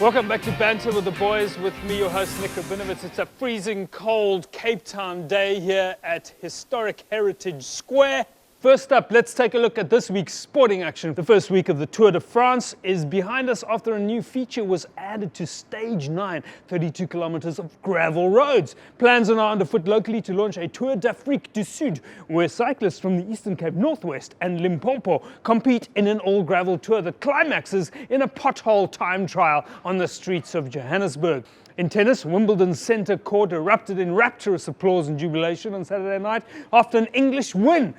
Welcome back to Banter with the Boys, with me, your host, Nik Rabinowitz. It's a freezing cold Cape Town day here at historic Heritage Square. First up, let's take a look at this week's sporting action. The first week of the Tour de France is behind us after a new feature was added to Stage 9, 32 kilometers of gravel roads. Plans are now underfoot locally to launch a Tour d'Afrique du Sud, where cyclists from the Eastern Cape Northwest and Limpopo compete in an all-gravel tour that climaxes in a pothole time trial on the streets of Johannesburg. In tennis, Wimbledon's centre court erupted in rapturous applause and jubilation on Saturday night after an English win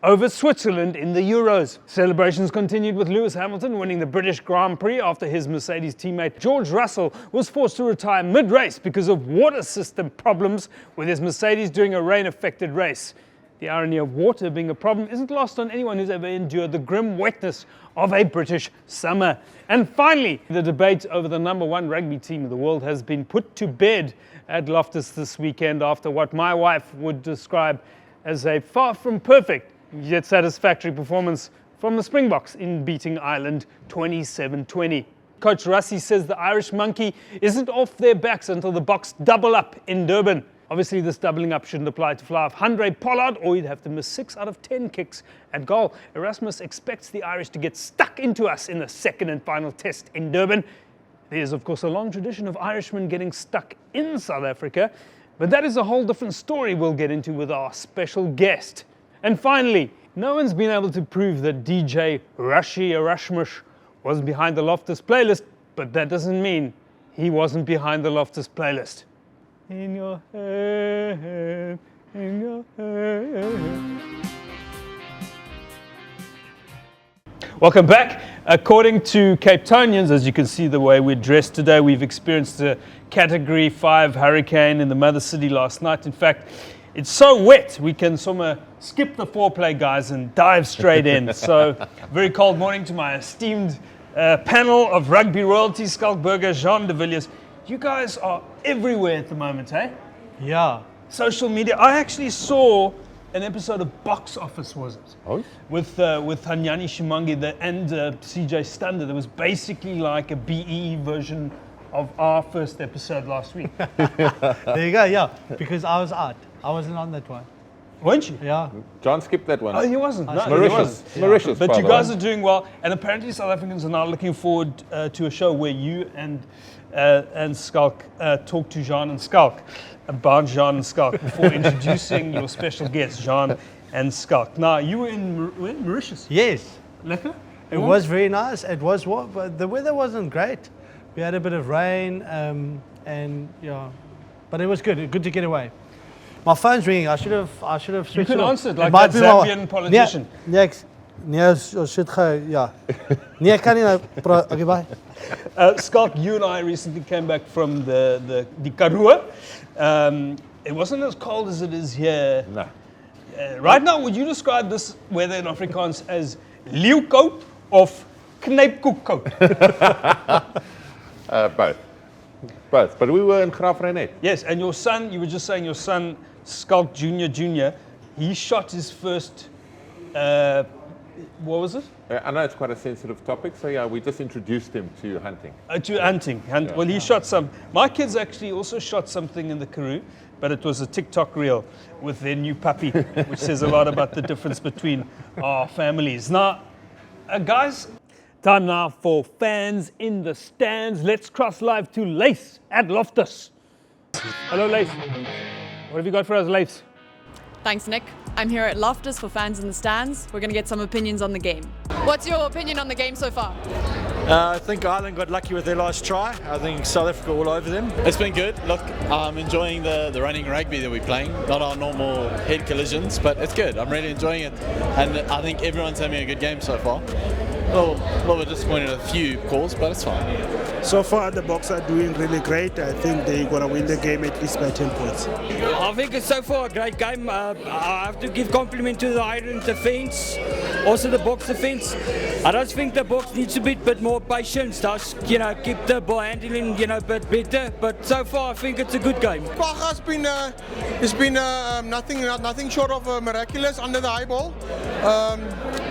over Switzerland in the Euros. Celebrations continued with Lewis Hamilton winning the British Grand Prix after his Mercedes teammate George Russell was forced to retire mid-race because of water system problems with his Mercedes during a rain-affected race. The irony of water being a problem isn't lost on anyone who's ever endured the grim wetness of a British summer. And finally, the debate over the number one rugby team in the world has been put to bed at Loftus this weekend after what my wife would describe as a far from perfect yet satisfactory performance from the Springboks in beating Ireland 27-20. Coach Rassie says the Irish monkey isn't off their backs until the Boks double up in Durban. Obviously, this doubling up shouldn't apply to fly off Handré Pollard, or he'd have to miss 6 out of 10 kicks at goal. Erasmus expects the Irish to get stuck into us in the second and final test in Durban. There's, of course, a long tradition of Irishmen getting stuck in South Africa, but that is a whole different story we'll get into with our special guest. And finally, no one's been able to prove that DJ Rashi Erasmus was behind the Loftus playlist, but that doesn't mean he wasn't behind the Loftus playlist. In your head, in your head. Welcome back. According to Cape Townians, as you can see the way we're dressed today, we've experienced a Category 5 hurricane in the mother city last night. In fact, it's so wet, we can skip the foreplay, guys, and dive straight in. So, very cold morning to my esteemed panel of rugby royalty, Schalk Burger, Jean de Villiers. You guys are everywhere at the moment, eh? Yeah. Social media. I actually saw an episode of Box Office, was it? Oh. With Hanyani Shimangi and CJ Stunder. There was basically like a BE version of our first episode last week. There you go, yeah. Because I was out. I wasn't on that one. Weren't you? Yeah. John skipped that one. Oh, he wasn't. No, Mauritius. he wasn't. Mauritius. But by you the guys way. are doing well, and apparently South Africans are now looking forward to a show where you and Schalk talk to Jean and Schalk about Jean and Schalk before introducing your special guests, Jean and Schalk. Now, you were in Mauritius. Yes. Lekker? It was very nice. It was warm, but the weather wasn't great. We had a bit of rain, and yeah, but it was good. Good to get away. My phone's ringing. I should have switched You could it off. answer it like that Zambian politician. Next. Nee, shit, yeah. Nee, kan nie nou praat. Okay, bye. Schalk, you and I recently came back from the Karoo. It wasn't as cold as it is here. No. Right now, would you describe this weather in Afrikaans as leeuwkoud of knypkoekkoud? Both. But we were in Graafrenet. Yes, and your son, you were just saying your son, Schalk Jr., he shot his first, what was it? I know it's quite a sensitive topic, so yeah, we just introduced him to hunting. To hunting. Yeah. Well, he shot some. My kids actually also shot something in the Karoo, but it was a TikTok reel with their new puppy, which says a lot about the difference between our families. Now, guys, time now for fans in the stands. Let's cross live to Lace at Loftus. Hello, Lace. What have you got for us, Lace? Thanks, Nick. I'm here at Loftus for fans in the stands. We're going to get some opinions on the game. What's your opinion on the game so far? I think Ireland got lucky with their last try. I think South Africa all over them. It's been good. Look, I'm enjoying the running rugby that we're playing. Not our normal head collisions, but it's good. I'm really enjoying it. And I think everyone's having a good game so far. A little bit disappointed with a few calls, but it's fine. So far, the Boks are doing really great. I think they're going to win the game at least by 10 points. I think it's so far a great game. I have to give compliment to the Ireland defence. Also the box defence. I just think the box needs a bit more patience. Just, keep the ball handling, a bit better. But so far, I think it's a good game. Kwagga's been nothing short of miraculous under the high ball.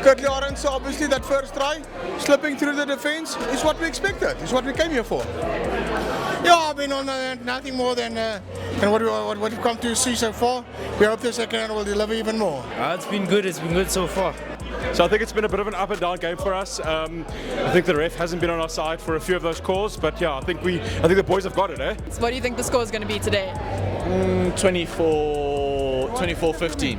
Curtly Orange, obviously that first try, slipping through the defence, is what we expected. Is what we came here for. Yeah, I've been on nothing more than what we've come to see so far. We hope the second round will deliver even more. It's been good. It's been good so far. So I think it's been a bit of an up and down game for us. I think the ref hasn't been on our side for a few of those calls, but yeah, I think the boys have got it, eh? So what do you think the score is going to be today? 24-15.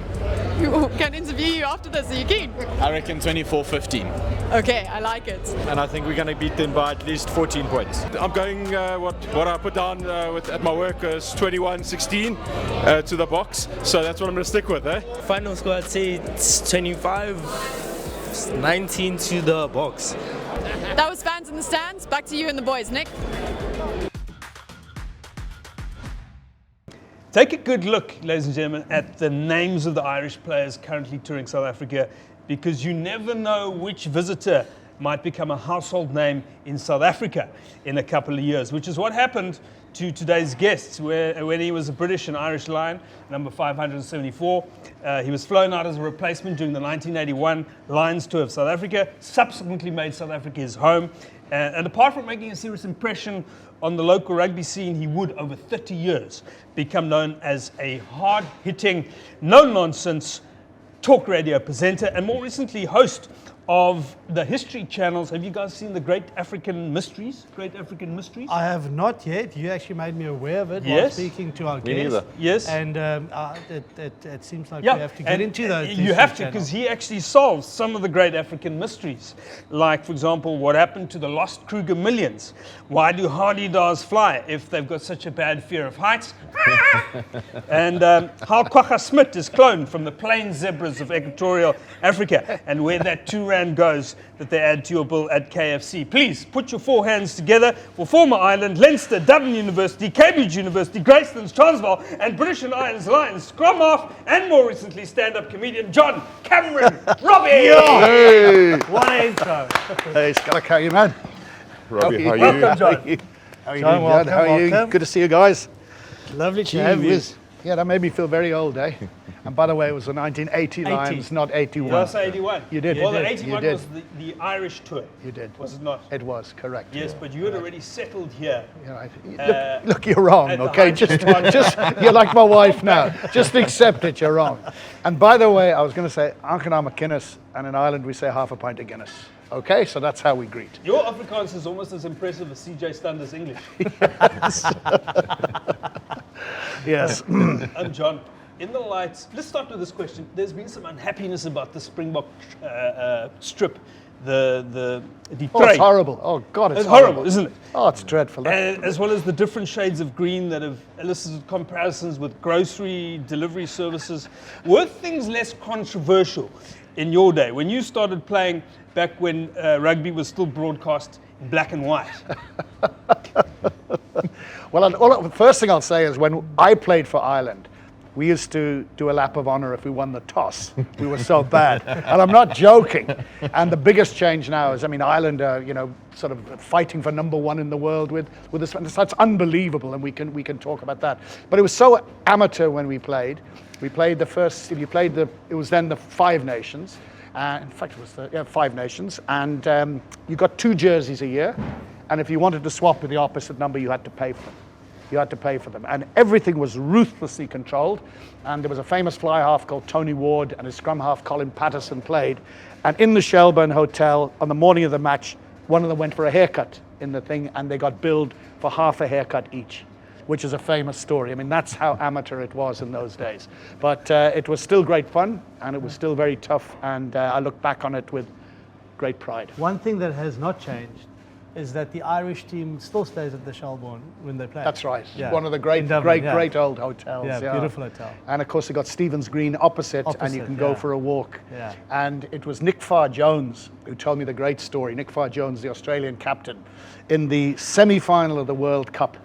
We can interview you after this. Are you keen? I reckon 24-15. Okay, I like it. And I think we're going to beat them by at least 14 points. I'm going what I put down at my work is 21-16 to the box, so that's what I'm going to stick with, eh? Final score, I'd say it's 25-19 to the box. That was Fans in the Stands. Back to you and the boys. Nick? Take a good look, ladies and gentlemen, at the names of the Irish players currently touring South Africa, because you never know which visitor might become a household name in South Africa in a couple of years, which is what happened to today's guests, when he was a British and Irish Lion, number 574. He was flown out as a replacement during the 1981 Lions Tour of South Africa, subsequently made South Africa his home. And apart from making a serious impression on the local rugby scene, he would, over 30 years, become known as a hard-hitting, no-nonsense talk radio presenter, and more recently host of the History Channels. Have you guys seen the Great African Mysteries? I have not yet. You actually made me aware of it while Yes. speaking to our Me guest. neither. Yes. And it seems like we have to get and into those. You have to, because he actually solves some of the great African mysteries. Like, for example, what happened to the lost Kruger millions? Why do Hardy-Dars fly if they've got such a bad fear of heights? And how Kwagga Smith is cloned from the plain zebras of equatorial Africa, and where that £2 goes that they add to your bill at KFC. Please put your four hands together for former Ireland, Leinster, Dublin University, Cambridge University, Gracelands, Transvaal, and British and Irish Lions scrum-half, and more recently stand-up comedian John Robbie. Hey, What an intro. Hey, Schalk, how are you, man? Robbie, how are you? Welcome, John. How are you John, doing, welcome, How are you? welcome. Good to see you guys. Lovely to have you. Whiz. Yeah, that made me feel very old, eh? And by the way, it was the 1980 Lions, not 81. Did I say 81? You did. Well, You the did. 81 You did. was the Irish tour. You did. Was it not? It was, correct. Yes, but you had already settled here. Yeah, look, you're wrong, at the okay? height of one. Just, you're like my wife now. Just accept it, you're wrong. And by the way, I was going to say, Anchana McInnes, and in Ireland we say half a pint of Guinness. Okay, so that's how we greet. Your Afrikaans is almost as impressive as CJ Stunder's English. Yes. I'm John. In the lights, let's start with this question. There's been some unhappiness about the Springbok strip, the Oh, it's horrible. Oh, God, It's horrible, isn't it? Oh, it's dreadful. As well as the different shades of green that have elicited comparisons with grocery delivery services. Were things less controversial in your day, when you started playing back when rugby was still broadcast in black and white? Well, the first thing I'll say is when I played for Ireland, we used to do a lap of honour if we won the toss. We were so bad. And I'm not joking. And the biggest change now is, I mean, Ireland are, sort of fighting for number one in the world with this. And that's unbelievable, and we can talk about that. But it was so amateur when we played. We played the first, it was then the Five Nations. In fact, it was the Five Nations. And you got 2 jerseys a year. And if you wanted to swap with the opposite number, you had to pay for them. You had to pay for them. And everything was ruthlessly controlled. And there was a famous fly half called Tony Ward, and his scrum half Colin Patterson played. And in the Shelburne Hotel, on the morning of the match, one of them went for a haircut in the thing, and they got billed for half a haircut each, which is a famous story. I mean, that's how amateur it was in those days. But it was still great fun, and it was still very tough. And I look back on it with great pride. One thing that has not changed is that the Irish team still stays at the Shelbourne when they play. That's right. Yeah. One of the great old hotels. Yeah, beautiful hotel. And of course, they got Stephen's Green opposite, and you can go for a walk. Yeah. And it was Nick Jones who told me the great story. Nick Jones, the Australian captain, in the semi-final of the World Cup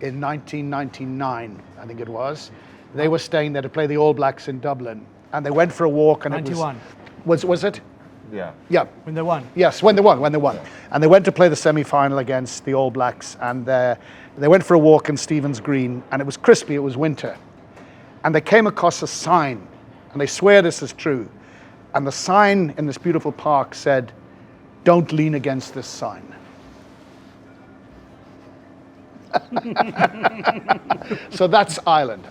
in 1999, I think it was. They were staying there to play the All Blacks in Dublin, and they went for a walk. And 91. Was it? Yeah. Yeah. When they won. Yes, when they won. And they went to play the semi-final against the All Blacks, and they went for a walk in Stevens Green, and it was crispy, it was winter. And they came across a sign, and they swear this is true. And the sign in this beautiful park said, "Don't lean against this sign." So that's Ireland.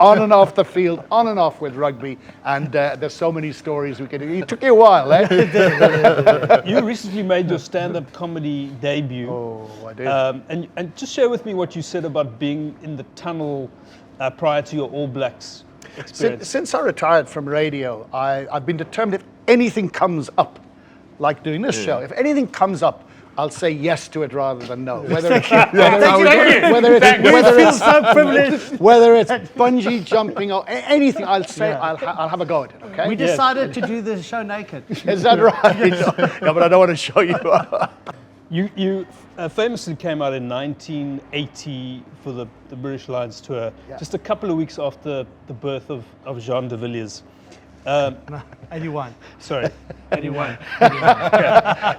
On and off the field, on and off with rugby, and there's so many stories we could. It took you a while, eh? You recently made your stand-up comedy debut. Oh, I did. And just share with me what you said about being in the tunnel prior to your All Blacks experience. Since I retired from radio, I've been determined if anything comes up, like doing this show, if anything comes up, I'll say yes to it rather than no. Whether it's bungee jumping or anything, I'll say I'll have a go at it. Okay. We decided to do the show naked. Is that right? No, but I don't want to show you. You famously came out in 1980 for the British Lions tour, just a couple of weeks after the birth of Jean de Villiers. 81. Sorry, 81.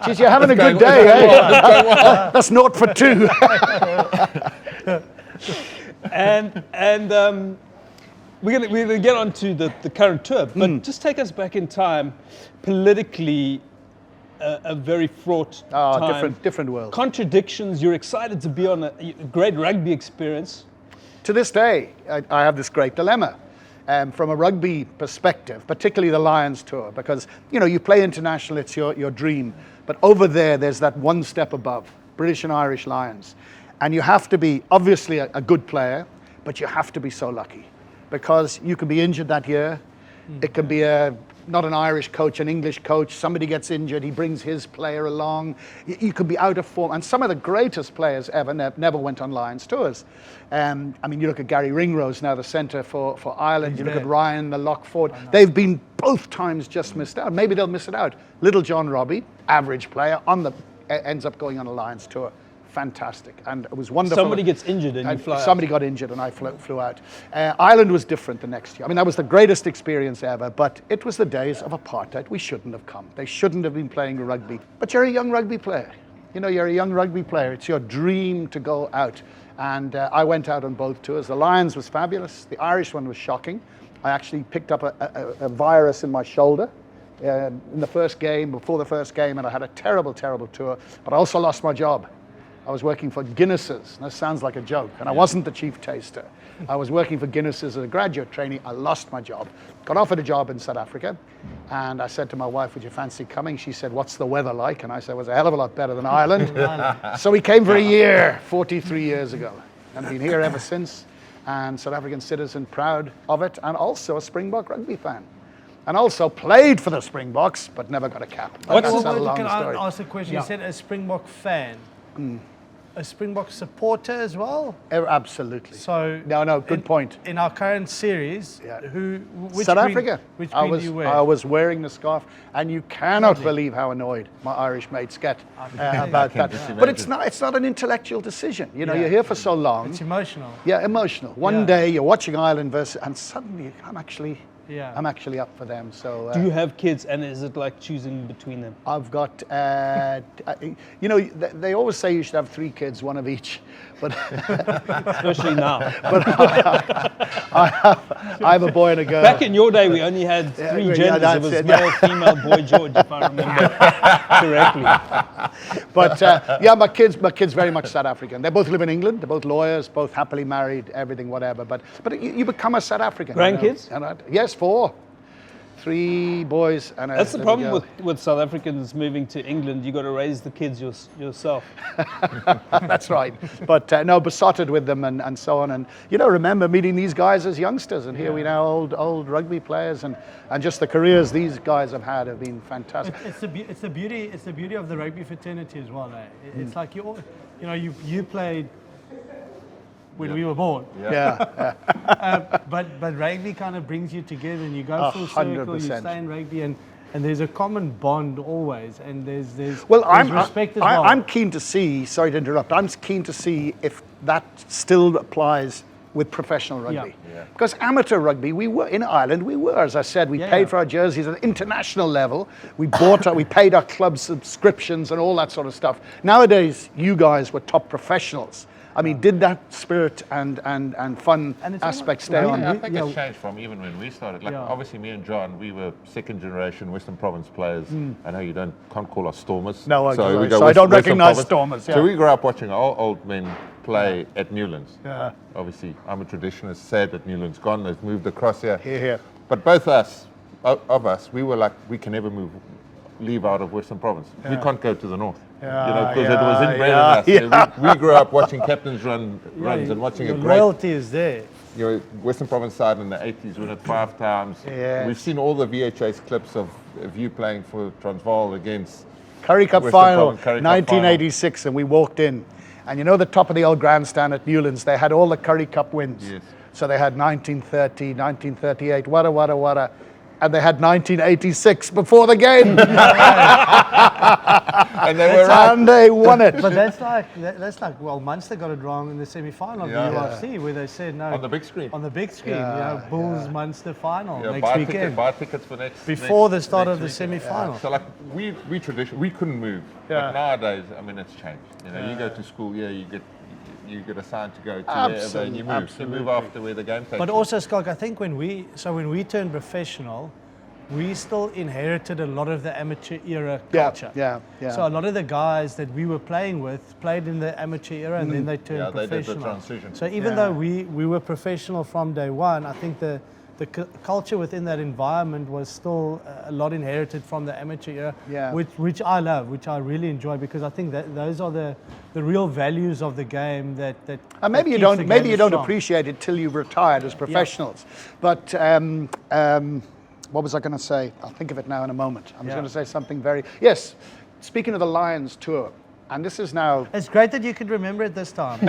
Geez, you're having a good day, eh? That's 0 for 2. and we're gonna get on to the current tour, but just take us back in time, politically. A very fraught time. Different world. Contradictions. You're excited to be on a great rugby experience. To this day, I have this great dilemma. From a rugby perspective, particularly the Lions tour, because you play international, it's your dream, but over there's that one step above, British and Irish Lions, and you have to be obviously a good player, but you have to be so lucky, because you can be injured that year. It can be not an Irish coach, an English coach. Somebody gets injured, he brings his player along. You could be out of form. And some of the greatest players ever never went on Lions tours. I mean, you look at Gary Ringrose, now the centre for Ireland. You look at Ryan, the lock forward. They've been both times just missed out. Maybe they'll miss it out. Little John Robbie, average player, ends up going on a Lions tour. Fantastic, and it was wonderful. Somebody gets injured and you fly out. Somebody got injured and I flew out. Ireland was different the next year. I mean, that was the greatest experience ever, but it was the days of apartheid. We shouldn't have come. They shouldn't have been playing rugby. But you're a young rugby player. You're a young rugby player. It's your dream to go out. And I went out on both tours. The Lions was fabulous. The Irish one was shocking. I actually picked up a virus in my shoulder in the first game, before the first game, and I had a terrible, terrible tour. But I also lost my job. I was working for Guinness's. That sounds like a joke. And I wasn't the chief taster. I was working for Guinness's as a graduate trainee. I lost my job. Got offered a job in South Africa. And I said to my wife, would you fancy coming? She said, what's the weather like? And I said, it was a hell of a lot better than Ireland. So we came for a year, 43 years ago. And been here ever since. And South African citizen, proud of it. And also a Springbok rugby fan. And also played for the Springboks, but never got a cap. Can I ask a question? You said a Springbok fan. A Springbok supporter as well? Absolutely. So no, good point. In our current series, which South Africa. Which green do you wear? I was wearing the scarf, and you cannot believe how annoyed my Irish mates get about that. But it's not an intellectual decision. You're here for so long. It's emotional. Yeah, emotional. One day you're watching Ireland and suddenly I'm actually up for them. So do you have kids, and is it like choosing between them? I've got, they always say you should have 3 kids, one of each, but especially now. But I have a boy and a girl. Back in your day, we only had 3 genders. It was male, female, boy, George, if I remember correctly. But my kids very much South African. They both live in England. They're both lawyers, both happily married, everything, whatever. But you become a South African. Grandkids? Yes, 4. 3 boys and a That's the problem with South Africans moving to England. You got to raise the kids yourself. That's right. But besotted with them and so on. And remember meeting these guys as youngsters, and here we now old rugby players, and just the careers these guys have had have been fantastic. It's the beauty of the rugby fraternity as well. It's like you played when we were born. But rugby kind of brings you together, and you go full circle. 100%. You stay in rugby, and there's a common bond always, and there's respect as well. I'm keen to see. Sorry to interrupt. I'm keen to see if that still applies with professional rugby. Yeah. Because amateur rugby, we were in Ireland. We were, as I said, we paid for our jerseys at international level. We we paid our club subscriptions and all that sort of stuff. Nowadays, you guys were top professionals. I mean, did that spirit and fun aspect stay on? I think it's changed from even when we started. Like obviously, me and John, we were second generation Western Province players. I know you can't call us Stormers. No, so I don't recognise Stormers. Yeah. So we grew up watching our old men play at Newlands. Yeah. Obviously, I'm a traditionalist. Sad that Newlands gone. They've moved across here. Here. But both of us, we were like, we can never leave out of Western Province. We can't go to the north. Because it was inbred in us. We grew up watching captains runs and watching a great loyalty is there. Western Province side in the 80s, won it 5 times. Yes. We've seen all the VHS clips of you playing for Transvaal against Curry Cup Western final, Province, Curry Cup 1986, and we walked in. And you know the top of the old grandstand at Newlands, they had all the Curry Cup wins. Yes. So they had 1930, 1938, wada. And they had 1986 before the game. And they were right. And they won it. But that's like well, Munster got it wrong in the semi-final of the UFC, where they said no. On the big screen. On the big screen, Bulls Munster final next buy weekend. Buy tickets for next before the start next of the weekend. semi-final. So like we couldn't move. But nowadays, I mean, it's changed. You go to school, you get assigned to go to wherever and you move. Absolutely. You move after where the game takes But you. also, Schalk, I think when we turned professional, we still inherited a lot of the amateur era culture. Yeah. So a lot of the guys that we were playing with played in the amateur era and then they turned professional. They did the transition. So even though we were professional from day one, I think the culture within that environment was still a lot inherited from the amateur era, which I love, which I really enjoy, because I think that those are the real values of the game that and maybe you don't appreciate it till you've retired as professionals. But what was I going to say? I'll think of it now in a moment. I was going to say something yes. Speaking of the Lions tour, and this is now. It's great that you can remember it this time.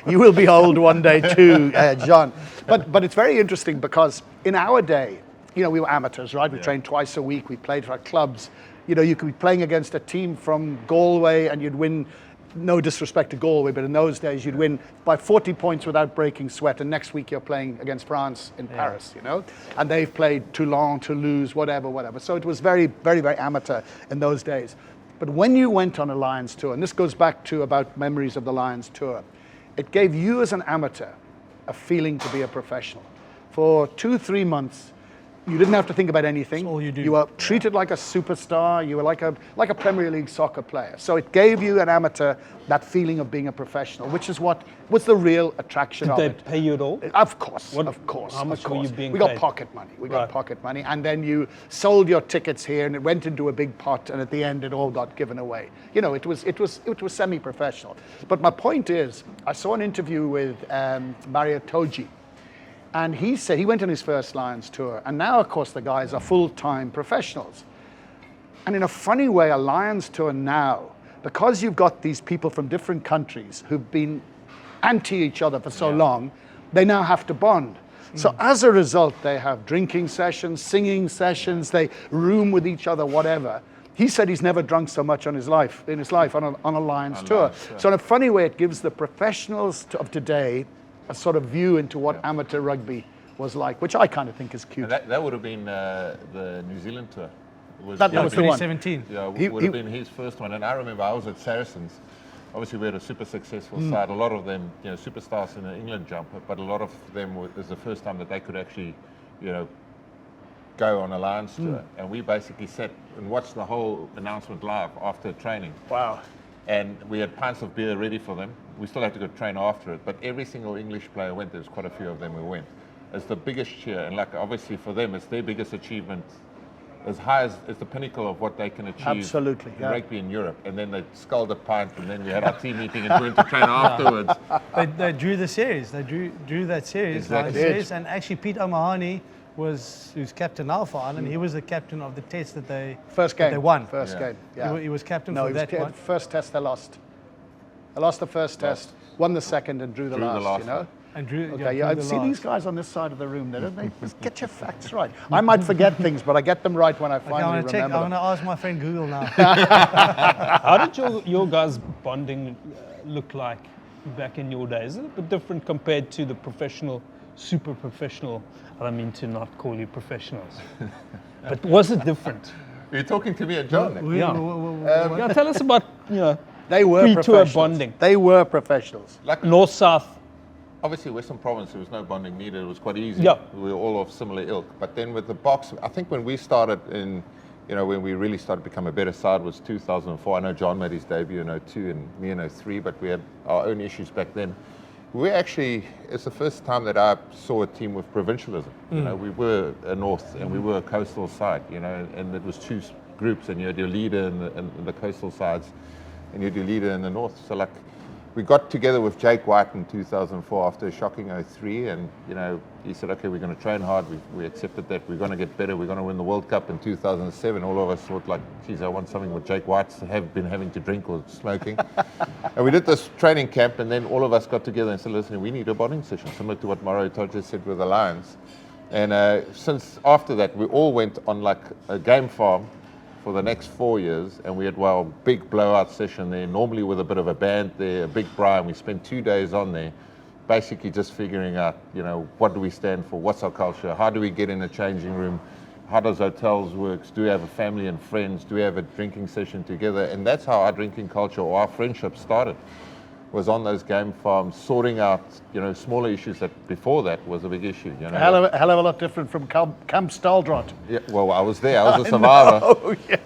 You will be old one day too, John. But it's very interesting because in our day, we were amateurs, right? We trained twice a week. We played for our clubs. You could be playing against a team from Galway and you'd win. No disrespect to Galway, but in those days you'd win by 40 points without breaking sweat, and next week you're playing against France in Paris, and they've played Toulon, Toulouse, whatever. So it was very, very, very amateur in those days. But when you went on a Lions tour, and this goes back to about memories of the Lions tour, it gave you as an amateur a feeling to be a professional. For 2-3 months, you didn't have to think about anything. That's all you do. You were treated like a superstar. You were like a Premier League soccer player. So it gave you an amateur that feeling of being a professional, which is what was the real attraction of it. Did they pay you at all? Of course. How much were you being We paid? got pocket money. Got pocket money, and then you sold your tickets here, and it went into a big pot, and at the end, it all got given away. It was semi-professional. But my point is, I saw an interview with Mario Toji. And he said he went on his first Lions tour, and now, of course, the guys are full-time professionals. And in a funny way, a Lions tour now, because you've got these people from different countries who've been anti each other for so long, they now have to bond. So as a result, they have drinking sessions, singing sessions, they room with each other, whatever. He said he's never drunk so much in his life on a Lions tour. So in a funny way, it gives the professionals of today a sort of view into what amateur rugby was like, which I kind of think is cute. And that would have been the New Zealand tour. That was the one. 2017. Yeah, would have been his first one. And I remember I was at Saracens. Obviously, we had a super successful side. A lot of them, superstars in the England jumper, but a lot of them was the first time that they could actually, go on a Lions tour. And we basically sat and watched the whole announcement live after training. Wow. And we had pints of beer ready for them. We still had to go train after it, but every single English player went. There was quite a few of them who went. It's the biggest cheer, and obviously for them, it's their biggest achievement, as high as it's the pinnacle of what they can achieve. Absolutely, in rugby in Europe. And then they sculled a pint, and then we had our team meeting and went to train afterwards. They drew the series. They drew that series. Exactly. And actually, Pete O'Mahony who's captain now for Ireland. He was the captain of the test that they won. First game. Yeah. He was captain for that one. First test they lost. They lost the first test, won the second, and drew the last. And drew, okay, drew I see these guys on this side of the room. Don't they? Just get your facts right. I might forget things, but I get them right when I finally remember. I'm going to ask my friend Google now. How did your guys' bonding look like back in your days? Is it a bit different compared to the professional, super professional? I don't mean to not call you professionals, but was it different? Are you talking to me and John? Yeah, tell us about, they were pre-tour professionals. bonding. They were professionals. Like North-South. obviously Western Province, there was no bonding needed. It was quite easy. Yeah. We were all of similar ilk. But then with the box, I think when we started when we really started to become a better side was 2004. I know John made his debut in 02 and me in 03, but we had our own issues back then. It's the first time that I saw a team with provincialism. We were a north and we were a coastal side, and it was two groups, and you had your leader in the coastal sides and you had your leader in the north. So we got together with Jake White in 2004 after a shocking 03, and he said, okay, we're going to train hard. We accepted that. We're going to get better. We're going to win the World Cup in 2007. All of us thought geez, I want something with Jake White's have been having to drink or smoking. And we did this training camp, and then all of us got together and said, listen, we need a bonding session, similar to what Maro Toja said with the Lions. And since after that, we all went on a game farm for the next 4 years, and we had a big blowout session there, normally with a bit of a band there, a big braai, and we spent 2 days on there, basically just figuring out, what do we stand for, what's our culture, how do we get in a changing room, how does hotels work, do we have a family and friends, do we have a drinking session together, and that's how our drinking culture or our friendship started, was on those game farms, sorting out, smaller issues that before that was a big issue. A hell of a lot different from Kamp Staaldraad. Yeah, well, I was there. I was a survivor. Oh, yeah.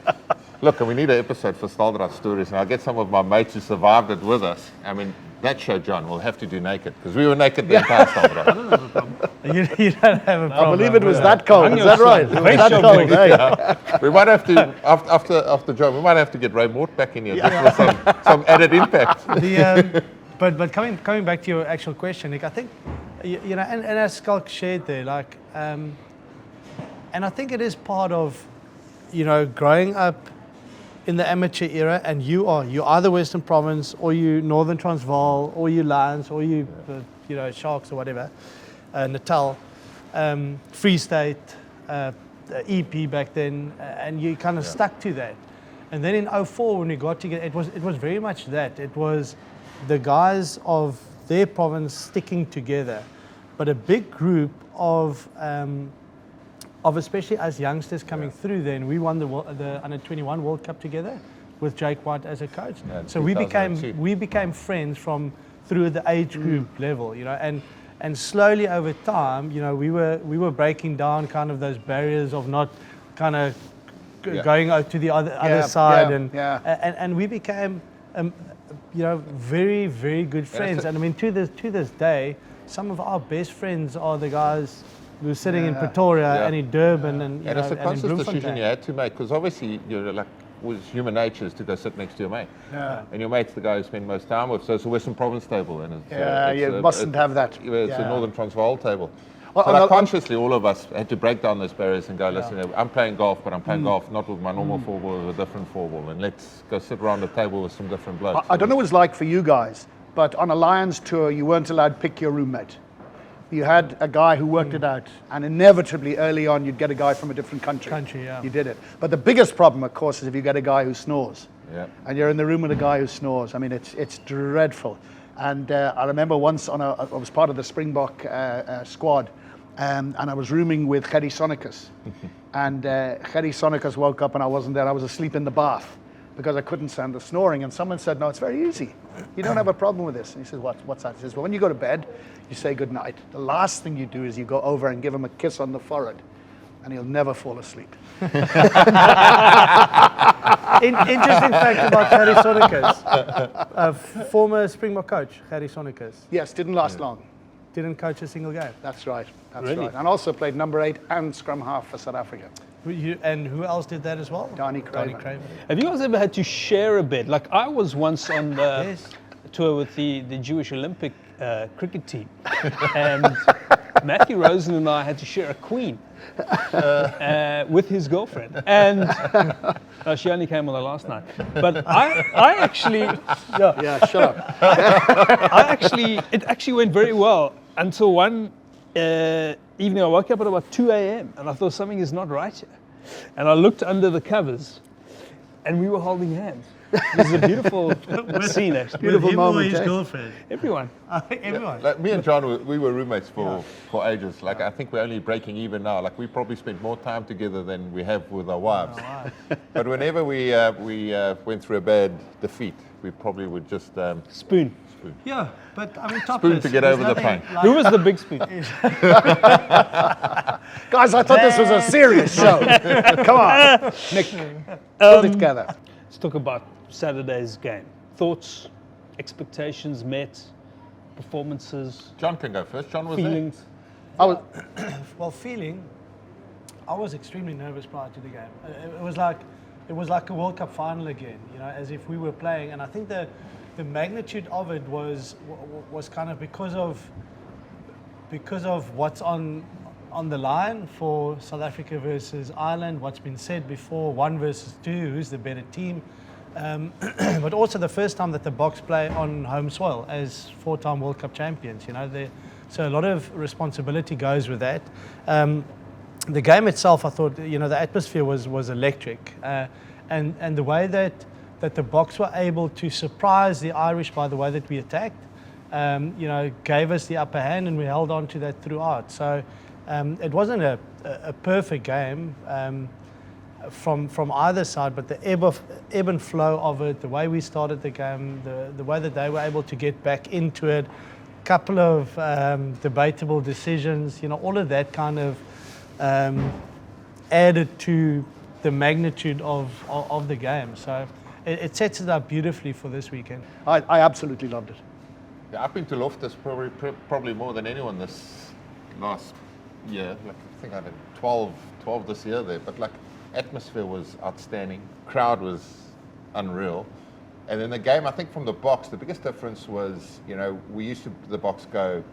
Look, and we need an episode for Staaldraad stories, and I'll get some of my mates who survived it with us. I mean, that show, John, we'll have to do naked, because we were naked the entire Staaldraad. You don't have a problem. I believe it was that cold. Is that right? It was that cold, yeah. We might have to, after John, we might have to get Ray Mort back in here just for some added impact. But coming back to your actual question, Nick, I think, and as Schalk shared there, and I think it is part of, growing up in the amateur era, and you either Western Province, or you Northern Transvaal, or you Lions, or you, Sharks or whatever, Natal, Free State, EP back then, and you kind of stuck to that. And then in 2004, when we got together, it was very much that. It was the guys of their province sticking together, but a big group of especially us youngsters coming through then. We won the Under-21 World Cup together with Jake White as a coach. Yeah, so we became friends through the age group level, and slowly over time, we were breaking down kind of those barriers of not kind of going out to the other side, and we became very, very good friends. And I mean, to this day, some of our best friends are the guys who are sitting in Pretoria and in Durban and it's a conscious decision you had to make, because obviously was human nature is to go sit next to your mate. Yeah. And your mate's the guy you spend most time with, so it's a Western Province table, and you mustn't have that. It's a Northern Transvaal table. So consciously, all of us had to break down those barriers and go, listen, I'm playing golf, but I'm playing golf not with my normal four ball, with a different four ball, and let's go sit around the table with some different blokes. I don't know what it's like for you guys, but on a Lions tour, you weren't allowed to pick your roommate. You had a guy who worked it out, and inevitably early on you'd get a guy from a different country. You did it. But the biggest problem, of course, is if you get a guy who snores. Yeah. And you're in the room with a guy who snores. I mean, it's dreadful. And I remember once I was part of the Springbok squad, and I was rooming with Gerry Sonicus. And Gerry Sonicus woke up and I wasn't there. I was asleep in the bath because I couldn't stand the snoring. And someone said, no, it's very easy. You don't have a problem with this. And he says, what's that? He says, well, when you go to bed, you say good night. The last thing you do is you go over and give him a kiss on the forehead, and he'll never fall asleep. Interesting fact about Gerry Sonicus, former Springbok coach, Gerry Sonicus. Yes, didn't last long. Didn't coach a single game. That's right. That's right. And also played number 8 and scrum half for South Africa. And who else did that as well? Nik Rabinowitz. Have you guys ever had to share a bed? Like I was once on the tour with the Jewish Olympic cricket team, and Matthew Rosen and I had to share a queen with his girlfriend, and she only came on the last night. But I actually, shut up. It actually went very well until one evening. I woke up at about 2 a.m. and I thought something is not right here, and I looked under the covers, and we were holding hands. This is a beautiful scene, actually. Beautiful With him moment. or his eh? girlfriend? Everyone. Everyone. Like me and John, we were roommates for ages. Like I think we're only breaking even now. Like we probably spent more time together than we have with our wives. But whenever we went through a bad defeat, we probably would just Spoon. Yeah, but I mean, topless. Spoon to get There's over the nothing pain. like- Who was the big spoon? Guys, I thought this was a serious show. Come on, Nick, put it together. Let's talk about Saturday's game. Thoughts, expectations met, performances, John can go first. John was there. feelings. Well, I was extremely nervous prior to the game. It was like a World Cup final again, you know, as if we were playing. And I think the magnitude of it was kind of because of what's on the line for South Africa versus Ireland, what's been said before, 1 versus 2, who's the better team. But also the first time that the Boks play on home soil as 4-time World Cup champions, you know, so a lot of responsibility goes with that. The game itself, I thought, you know, the atmosphere was electric, and the way that the Boks were able to surprise the Irish by the way that we attacked, you know, gave us the upper hand, and we held on to that throughout. So it wasn't a perfect game from either side, but the ebb and flow of it, the way we started the game, the way that they were able to get back into it, couple of debatable decisions, you know, all of that kind of added to the magnitude of the game. So it sets it up beautifully for this weekend. I absolutely loved it. Yeah, I've been to Loftus probably more than anyone this last year. Like I think I did 12 this year there. But like atmosphere was outstanding. Crowd was unreal. And then the game, I think from the Boks, the biggest difference was, you know, we used to the Boks go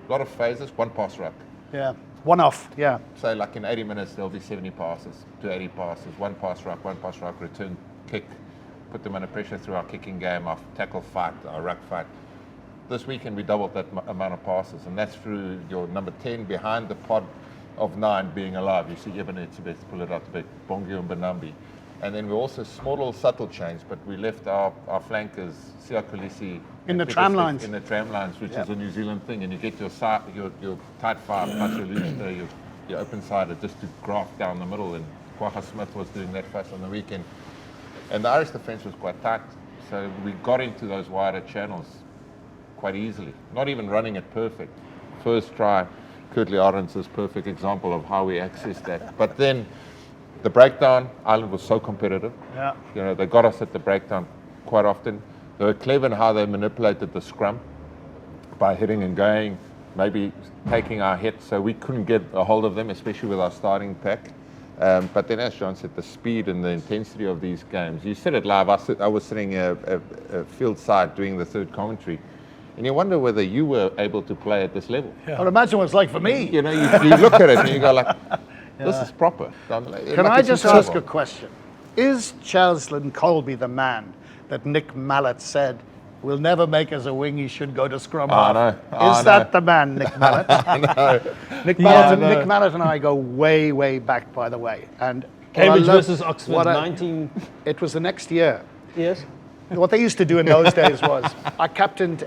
a lot of phases, 1 pass ruck. Yeah, 1 off. Yeah. So like in 80 minutes there'll be 70 passes to 80 passes, 1 pass ruck, return kick, put them under pressure through our kicking game, our tackle fight, our ruck fight. This weekend we doubled that amount of passes, and that's through your number 10 behind the pod of 9 being alive. You see Ebenezer pull it out to big, Bongi and Benambi. And then we also, small little subtle change, but we left our flankers, Sia Kolisi, in the tram lines. In the tram lines, which is a New Zealand thing, and you get your tight 5, your open sided, just to graft down the middle, and Kwagga Smith was doing that for us on the weekend. And the Irish defence was quite tight, so we got into those wider channels quite easily, not even running it perfect. First try, Kurtley Arends is a perfect example of how we accessed that. But then the breakdown, Ireland was so competitive. Yeah. You know, they got us at the breakdown quite often. They were clever in how they manipulated the scrum by hitting and going, maybe taking our hits, so we couldn't get a hold of them, especially with our starting pack. But then, as John said, the speed and the intensity of these games. You said it live. I was sitting a field side doing the third commentary, and you wonder whether you were able to play at this level. Yeah. I'd imagine what it's like for me. You know, you look at it and you go like, this is proper. Can I just ask a question? Is Cheslin Colby the man that Nick Mallett said will never make as a wing, he should go to scrum half? Is that the man, Nick Mallett? Nick Mallett and I go way, way back, by the way. And Cambridge versus Oxford, 19... It was the next year. Yes. What they used to do in those days was, I captained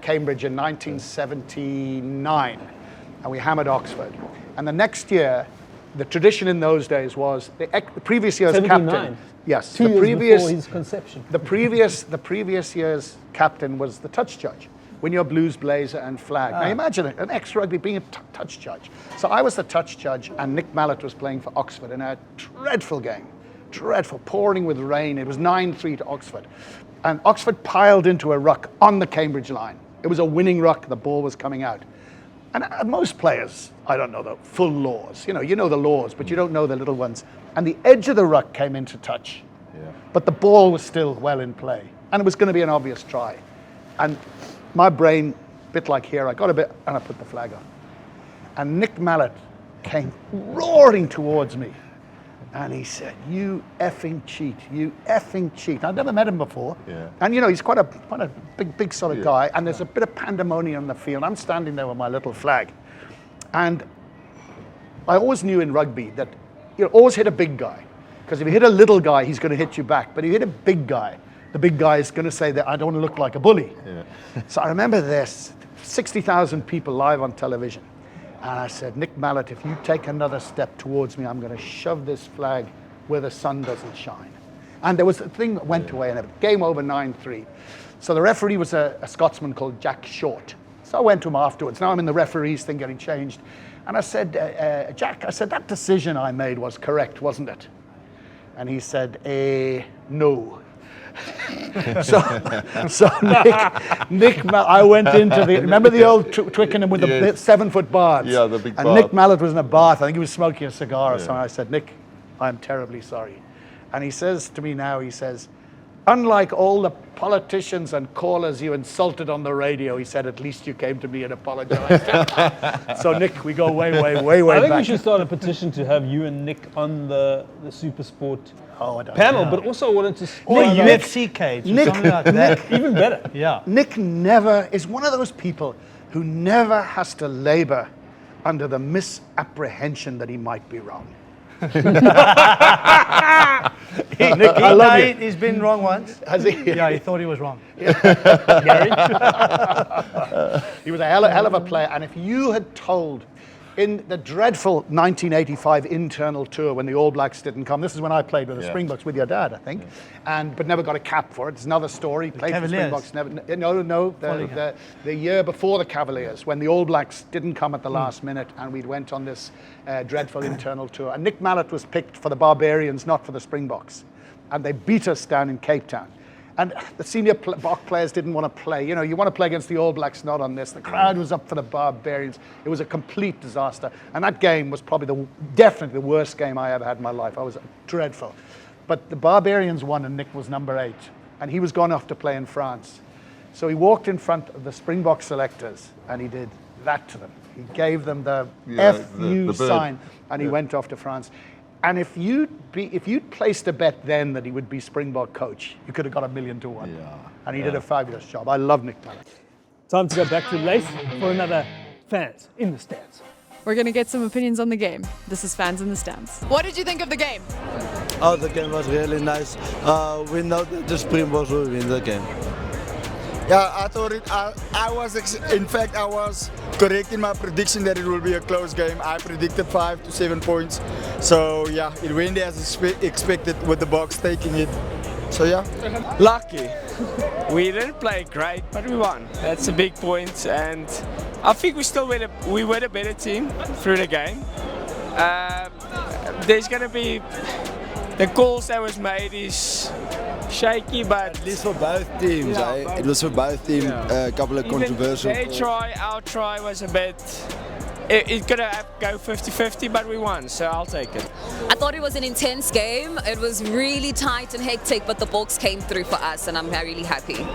Cambridge in 1979, and we hammered Oxford. And the next year, the tradition in those days was the previous year's 79. captain. Yes, 2 years before his conception. The previous year's captain was the touch judge. Win your blues, blazer, and flag. Now imagine an ex-rugby being a touch judge. So I was the touch judge, and Nick Mallett was playing for Oxford in a dreadful game. Dreadful, pouring with rain. It was 9-3 to Oxford. And Oxford piled into a ruck on the Cambridge line. It was a winning ruck. The ball was coming out. And most players, I don't know the full laws. You know the laws, but you don't know the little ones. And the edge of the ruck came into touch. Yeah. But the ball was still well in play. And it was going to be an obvious try. And my brain, bit like here, I got a bit and I put the flag on. And Nick Mallett came roaring towards me. And he said, "You effing cheat, you effing cheat." I'd never met him before. Yeah. And he's quite a big solid guy. And there's a bit of pandemonium on the field. I'm standing there with my little flag. And I always knew in rugby that always hit a big guy. Because if you hit a little guy, he's going to hit you back. But if you hit a big guy, the big guy is going to say that I don't look like a bully. So I remember this, 60,000 people live on television. And I said, Nick Mallett, if you take another step towards me, I'm going to shove this flag where the sun doesn't shine. And there was a thing that went away, and it game over 9-3. So the referee was a Scotsman called Jack Short. So I went to him afterwards. Now I'm in the referee's thing getting changed. And I said, Jack, I said, that decision I made was correct, wasn't it? And he said, no. so Nick, I went into the, remember the old Twickenham with the 7-foot bars? Yeah, the big And bath. Nick Mallett was in a bath. I think he was smoking a cigar or something. I said, Nick, I'm terribly sorry. And he says to me now, he says, unlike all the politicians and callers you insulted on the radio, he said, at least you came to me and apologized. So Nick, we go way I think back. we should start a petition to have you and Nick on the Super Sport I don't panel, know. but also I wanted to... UFC cage or something like that. Even better. Yeah. Nick never is one of those people who never has to labor under the misapprehension that he might be wrong. I love you. He's been wrong once. Has he? Yeah, he thought he was wrong. Gary? He was a hell of a player, and if you had told in the dreadful 1985 internal tour when the All Blacks didn't come, this is when I played with the Springboks with your dad, I think, but never got a cap for it. It's another story. Played for the Springboks, the year before the Cavaliers, when the All Blacks didn't come at the last minute, and we went on this dreadful internal tour. And Nick Mallett was picked for the Barbarians, not for the Springboks, and they beat us down in Cape Town. And the senior Bok players didn't want to play. You know, you want to play against the All Blacks, not on this. The crowd was up for the Barbarians. It was a complete disaster. And that game was probably definitely the worst game I ever had in my life. I was dreadful. But the Barbarians won, and Nick was number 8. And he was gone off to play in France. So he walked in front of the Springbok selectors, and he did that to them. He gave them the FU sign, and he went off to France. And if you'd placed a bet then that he would be Springbok coach, you could have got $1 million to 1. Yeah. And he did a fabulous job. I love Nick Mallett. Time to go back to Leif for another Fans in the Stands. We're going to get some opinions on the game. This is Fans in the Stands. What did you think of the game? Oh, the game was really nice. We know that the Springboks will win the game. Yeah, I thought I was correct in my prediction that it will be a close game. I predicted 5 to 7 points. So yeah, it went as expected with the Boks taking it. So yeah. Lucky. We didn't play great, but we won. That's a big point, and I think we were the better team through the game. There's going to be the calls that was made is shaky, but at least for both teams, it was for both teams a couple of controversial. Our try was a bit. It could have go 50-50, but we won, so I'll take it. I thought it was an intense game. It was really tight and hectic, but the Boks came through for us, and I'm really happy.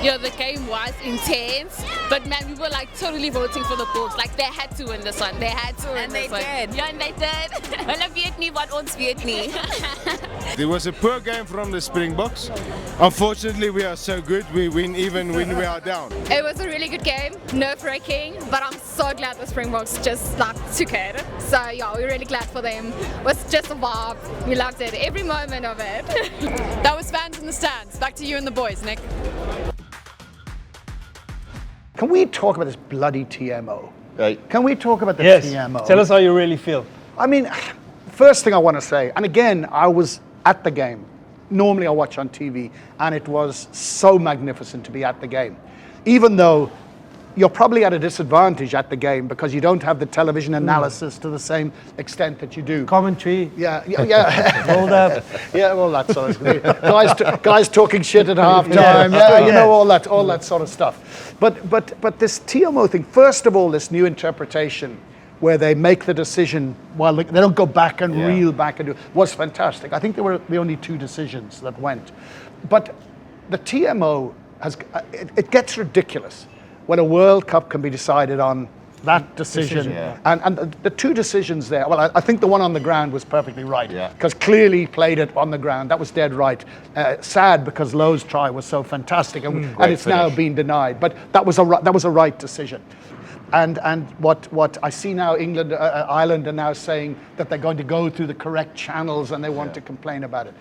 Yeah, the game was intense, but man, we were like totally voting for the Boks. Like they had to win this one. They had to win this one. And they did. Yeah, and they did. Hulle weet nie wat ons weet nie. It was a poor game from the Springboks. Unfortunately, we are so good, we win even when we are down. It was a really good game, nerve-wracking, but I'm so glad the Springboks just like took it. So yeah, we're really glad for them. It was just a vibe. We loved it, every moment of it. That was Fans in the Stands. Back to you and the boys, Nick. Can we talk about this bloody TMO? Right. Can we talk about the Yes. TMO? Tell us how you really feel. I mean, first thing I want to say, and again, I was at the game. Normally I watch on TV, and it was so magnificent to be at the game. Even though you're probably at a disadvantage at the game because you don't have the television analysis to the same extent that you do. Commentary. Yeah. Rolled up. Yeah, all that sort of guys talking shit at halftime. Yeah, you know, all that sort of stuff. But this TMO thing, first of all, this new interpretation where they make the decision while they don't go back and reel back and do, was fantastic. I think there were the only 2 decisions that went. But the TMO it gets ridiculous when a World Cup can be decided on that decision. And the 2 decisions there, well, I think the one on the ground was perfectly right, because clearly played it on the ground. That was dead right. Sad because Lowe's try was so fantastic, and it's now been denied. But that was a right decision. And what I see now, Ireland are now saying that they're going to go through the correct channels and they want to complain about it.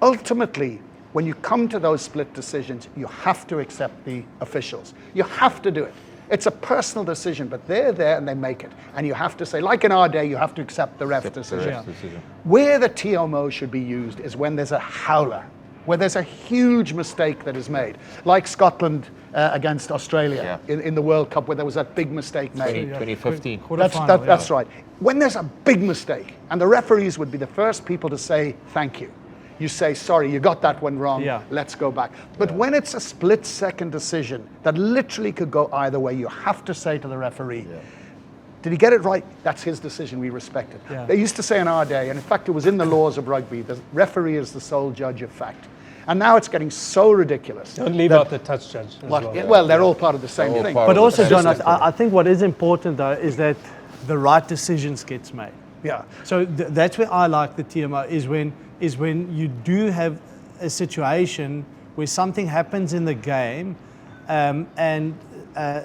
Ultimately, when you come to those split decisions, you have to accept the officials. You have to do it. It's a personal decision, but they're there and they make it. And you have to say, like in our day, you have to accept the ref decision. Where the TMO should be used is when there's a howler, where there's a huge mistake that is made, like Scotland against Australia in the World Cup, where there was that big mistake made. 2015. That's right. When there's a big mistake, and the referees would be the first people to say thank you. You say, sorry, you got that one wrong, let's go back. But when it's a split-second decision that literally could go either way, you have to say to the referee, did he get it right? That's his decision, we respect it. They used to say in our day, and in fact it was in the laws of rugby, the referee is the sole judge of fact. And now it's getting so ridiculous. Don't leave out the touch judge as well. Well, they're all part of the same thing. But also, John, I think what is important though is that the right decisions gets made. Yeah. So that's where I like the TMO, is when you do have a situation where something happens in the game and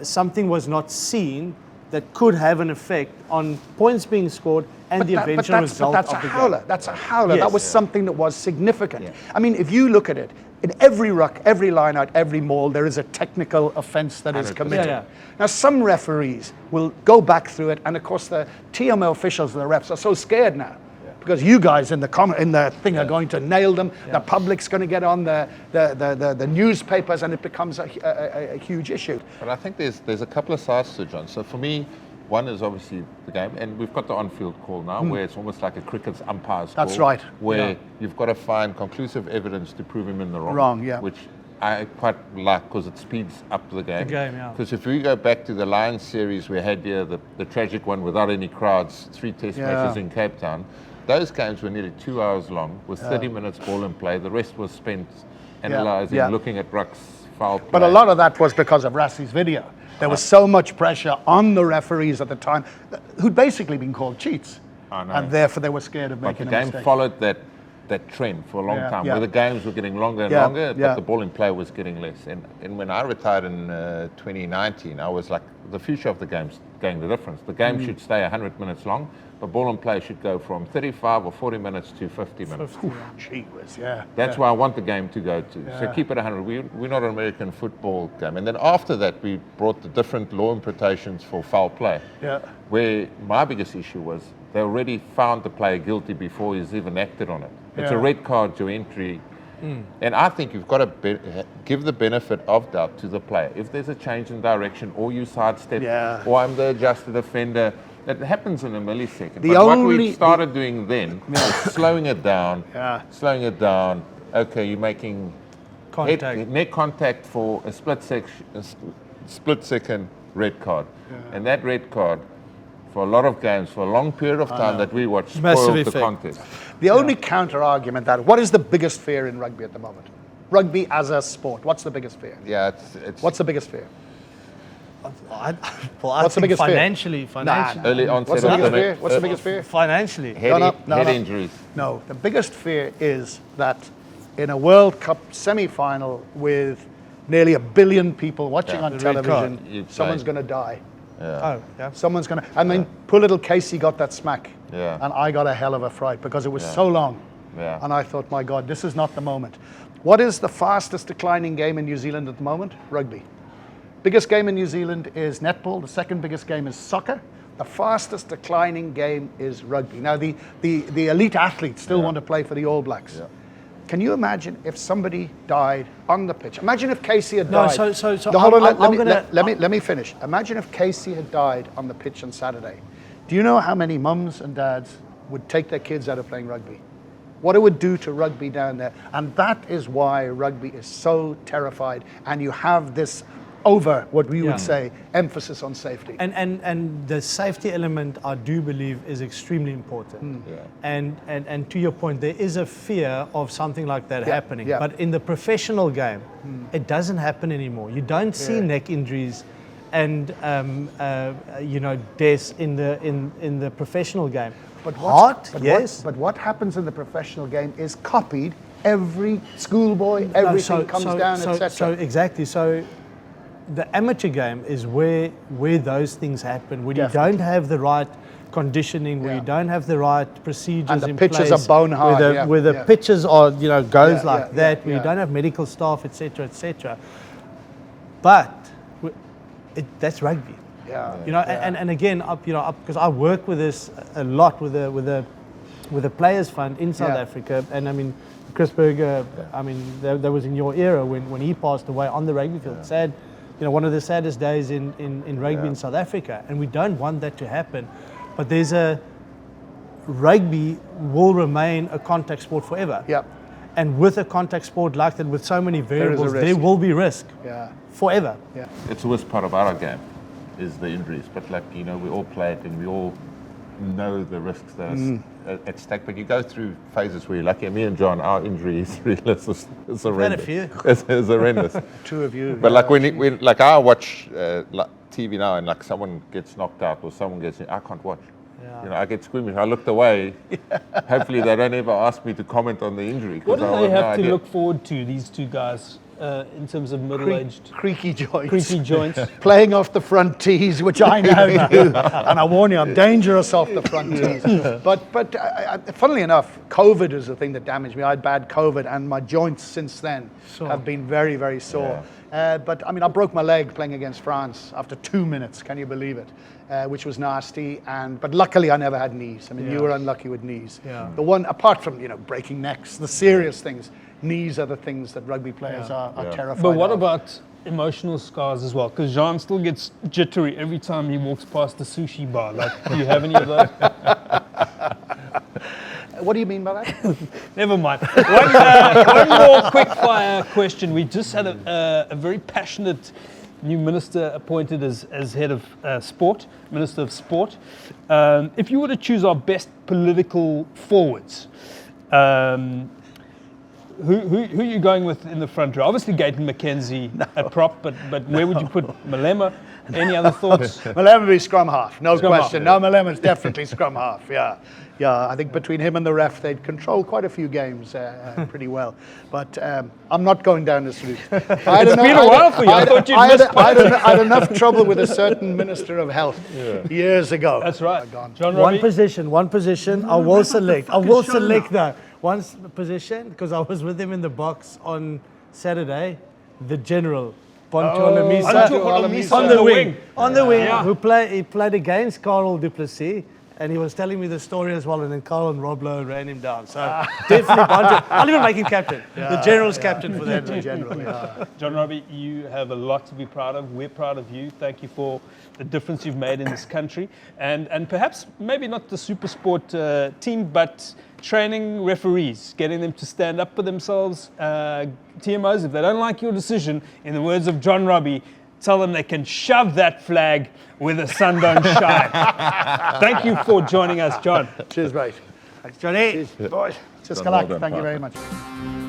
something was not seen that could have an effect on points being scored and the eventual result of the game. That's a howler. That was something that was significant. I mean, if you look at it, in every ruck, every line out, every maul, there is a technical offence that is committed. Now, some referees will go back through it, and of course, the TMO officials and the refs are so scared now because you guys in the thing are going to nail them. The public's going to get on the newspapers, and it becomes a huge issue. But I think there's a couple of sides to it, John. So for me, one is obviously the game, and we've got the on-field call now, where it's almost like a cricket's umpire's call. That's right. Where you've got to find conclusive evidence to prove him in the wrong. Which I quite like because it speeds up the game. Because if we go back to the Lions series we had here, the tragic one without any crowds, 3 test matches in Cape Town, those games were nearly 2 hours long with 30 minutes ball in play. The rest was spent analysing, looking at rucks, foul play. But a lot of that was because of Rassie's video. There was so much pressure on the referees at the time, who'd basically been called cheats. And therefore they were scared of making a mistake. But the game followed that trend for a long time, where the games were getting longer and longer, but the ball in play was getting less. And when I retired in 2019, I was like, the future of the game's going the difference. The game should stay 100 minutes long, but ball in play should go from 35 or 40 minutes to 50 minutes. Gee whiz, That's where I want the game to go to. So keep it 100. We're not an American football game. And then after that, we brought the different law interpretations for foul play. Where my biggest issue was they already found the player guilty before he's even acted on it. It's a red card to entry. And I think you've got to give the benefit of doubt to the player. If there's a change in direction, or you sidestep, or I'm the adjusted offender, that happens in a millisecond. But what we started doing then was slowing it down, Okay, you're making neck contact for a split second red card. And that red card, for a lot of games, for a long period of time that we watched, spoiled the contest. The only counter argument what is the biggest fear in rugby at the moment? Rugby as a sport, what's the biggest fear? What's the biggest fear? What's the biggest financially? Early onset. What's the biggest fear? Financially. Head injuries. No, the biggest fear is that in a World Cup semi-final with nearly 1 billion people watching on television, someone's going to die. Someone's going to. I mean, poor little Casey got that smack, and I got a hell of a fright because it was so long. And I thought, my God, this is not the moment. What is the fastest declining game in New Zealand at the moment? Rugby. Biggest game in New Zealand is netball. The second biggest game is soccer. The fastest declining game is rugby. Now, the elite athletes still want to play for the All Blacks. Can you imagine if somebody died on the pitch? Imagine if Casey had died. Let me finish. Imagine if Casey had died on the pitch on Saturday. Do you know how many mums and dads would take their kids out of playing rugby? What it would do to rugby down there. And that is why rugby is so terrified. And you have this what we would say, emphasis on safety. And the safety element, I do believe, is extremely important. And to your point, there is a fear of something like that happening. But in the professional game, it doesn't happen anymore. You don't see neck injuries and deaths in the professional game. But what happens in the professional game is copied. Every schoolboy, everything comes down, etc. So exactly. So the amateur game is where those things happen, when you don't have the right conditioning, where you don't have the right procedures and the in pitches place, are bone hard, where the pitches are, goes like that, where yeah. you don't have medical staff, etc., etc. But that's rugby. Yeah. And again, because I work with this a lot with the Players Fund in South Africa, and I mean, Chris Berger, I mean, that was in your era when he passed away on the rugby field. Sad, one of the saddest days in rugby in South Africa, and we don't want that to happen. But rugby will remain a contact sport forever. Yeah. And with a contact sport like that, with so many variables, there will be risk. Yeah. Forever. Yeah. It's the worst part of our game is the injuries, but we all play it and we all know the risks that are at stake. But you go through phases where you're lucky. Me and John, our injury history is horrendous. Had a few. It's horrendous. Two of you. But when I watch TV now and someone gets knocked out or someone gets, I can't watch. I get squeamish. I looked away. Hopefully they don't ever ask me to comment on the injury. What do they have to look forward to, these two guys, in terms of middle-aged? Creaky joints. Creaky joints. Playing off the front tees, which I now do. And I warn you, I'm dangerous off the front tees. But funnily enough, COVID is the thing that damaged me. I had bad COVID, and my joints since then have been very, very sore. But I mean, I broke my leg playing against France after 2 minutes. Can you believe it? Which was nasty. But luckily, I never had knees. I mean, you were unlucky with knees. Yeah. The one, apart from breaking necks, the serious things, knees are the things that rugby players are terrified. But what of. about emotional scars as well? Because Jean still gets jittery every time he walks past the sushi bar. Do you have any of those? What do you mean by that? Never mind. One more quick fire question. We just had a very passionate new minister appointed as head of sport, Minister of Sport. If you were to choose our best political forwards, who are you going with in the front row? Obviously, Gayton McKenzie at prop, but where would you put Malema? Any other thoughts? Malema would be scrum half, no Scrum question. half. No, Malema's definitely scrum half. Yeah. I think between him and the ref, they'd control quite a few games pretty well. But I'm not going down this route. It's been a while for you. I thought you'd missed I had enough trouble with a certain Minister of Health years ago. That's right. John One Robbie? position. I will select that one position, because I was with him in the box on Saturday. The General. Boncholamisa on the wing. On the wing. He played against Carl du Plessis, and he was telling me the story as well, and then Carl and Rob Lowe ran him down. So definitely Boncho. I'll even make him captain. The General's captain for that. The General. John Robbie, you have a lot to be proud of. We're proud of you. Thank you for the difference you've made in this country. And perhaps maybe not the super sport team, but training referees, getting them to stand up for themselves. TMOs, if they don't like your decision, in the words of John Robbie, tell them they can shove that flag where the sun don't shine. Thank you for joining us, John. Cheers, mate. Thanks, Johnny. Cheers, boys. Just Well done, Thank you partner. very much.